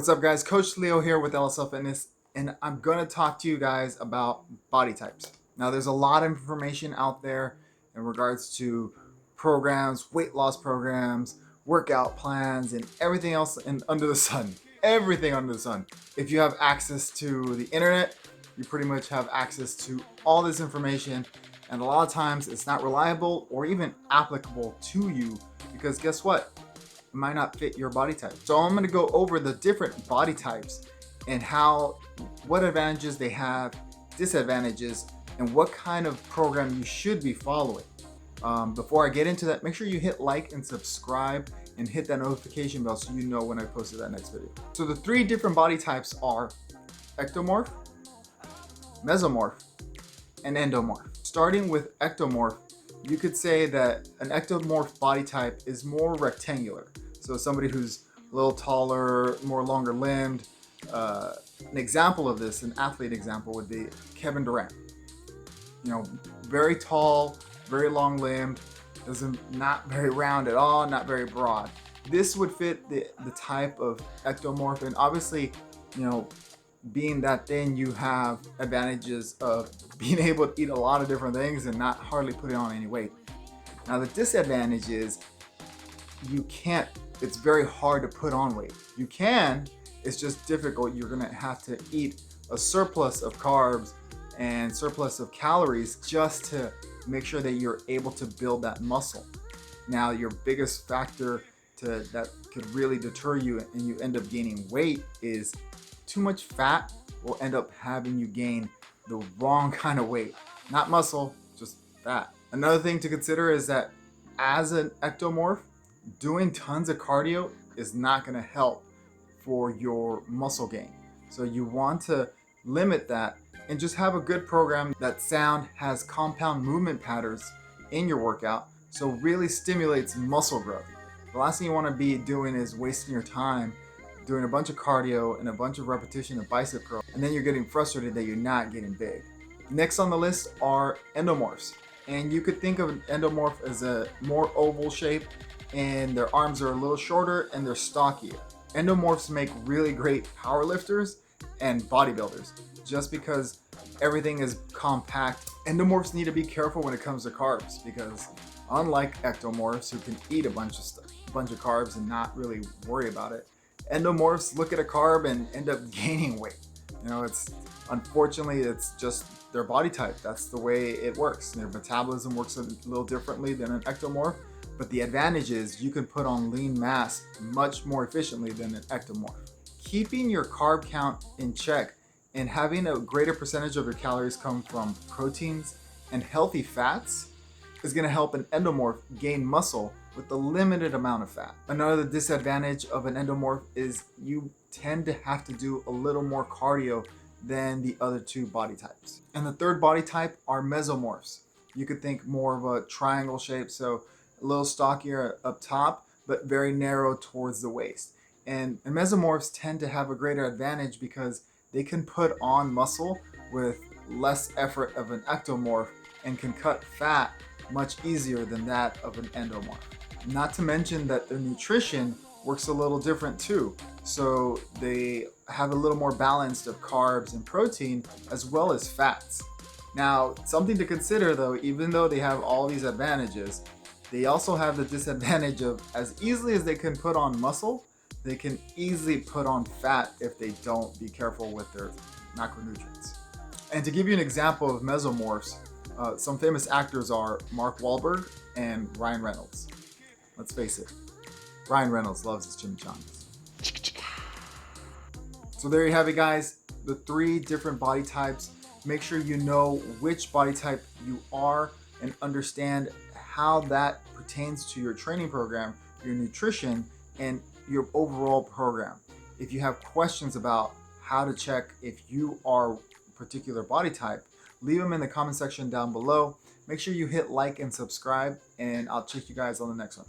What's up, guys? Coach Leo here with LSL Fitness, and I'm going to talk to you guys about body types. Now, there's a lot of information out there in regards to programs, weight loss programs, workout plans, and everything else under the sun. Everything under the sun. If you have access to the internet, you pretty much have access to all this information, and a lot of times it's not reliable or even applicable to you because guess what? It might not fit your body type. So I'm going to go over the different body types and what advantages they have, disadvantages, and what kind of program you should be following. Before I get into that, make sure you hit like and subscribe and hit that notification bell so you know when I posted that next video. So the three different body types are Ectomorph, Mesomorph, and Endomorph. Starting with Ectomorph, you could say that an ectomorph body type is more rectangular. So somebody who's a little taller, more longer limbed. An example of this, an athlete example would be Kevin Durant. You know, very tall, very long limbed, not very round at all, not very broad. This would fit the type of ectomorph, and obviously, you know, being that thin, you have advantages of being able to eat a lot of different things and not hardly putting on any weight. Now the disadvantage is it's very hard to put on weight. You can, it's just difficult. You're gonna have to eat a surplus of carbs and surplus of calories just to make sure that you're able to build that muscle. Now your biggest factor that could really deter you and you end up gaining weight is too much fat will end up having you gain the wrong kind of weight. Not muscle, just fat. Another thing to consider is that as an ectomorph, doing tons of cardio is not gonna help for your muscle gain. So you want to limit that and just have a good program that has compound movement patterns in your workout, so really stimulates muscle growth. The last thing you wanna be doing is wasting your time doing a bunch of cardio and a bunch of repetition of bicep curl, and then you're getting frustrated that you're not getting big. Next on the list are endomorphs. And you could think of an endomorph as a more oval shape, and their arms are a little shorter and they're stockier. Endomorphs make really great powerlifters and bodybuilders just because everything is compact. Endomorphs need to be careful when it comes to carbs because unlike ectomorphs who can eat a bunch of carbs and not really worry about it, endomorphs look at a carb and end up gaining weight. You know, unfortunately it's just their body type. That's the way it works. Their metabolism works a little differently than an ectomorph, but the advantage is you can put on lean mass much more efficiently than an ectomorph. Keeping your carb count in check and having a greater percentage of your calories come from proteins and healthy fats is going to help an endomorph gain muscle with a limited amount of fat. Another disadvantage of an endomorph is you tend to have to do a little more cardio than the other two body types. And the third body type are mesomorphs. You could think more of a triangle shape, so a little stockier up top, but very narrow towards the waist. And mesomorphs tend to have a greater advantage because they can put on muscle with less effort of an ectomorph and can cut fat much easier than that of an endomorph. Not to mention that their nutrition works a little different too. So they have a little more balanced of carbs and protein as well as fats. Now, something to consider though, even though they have all these advantages, they also have the disadvantage of as easily as they can put on muscle, they can easily put on fat if they don't be careful with their macronutrients. And to give you an example of mesomorphs, some famous actors are Mark Wahlberg and Ryan Reynolds. Let's face it, Ryan Reynolds loves his chimichangas. So there you have it, guys, the three different body types. Make sure you know which body type you are and understand how that pertains to your training program, your nutrition, and your overall program. If you have questions about how to check if you are a particular body type, leave them in the comment section down below. Make sure you hit like and subscribe, and I'll check you guys on the next one.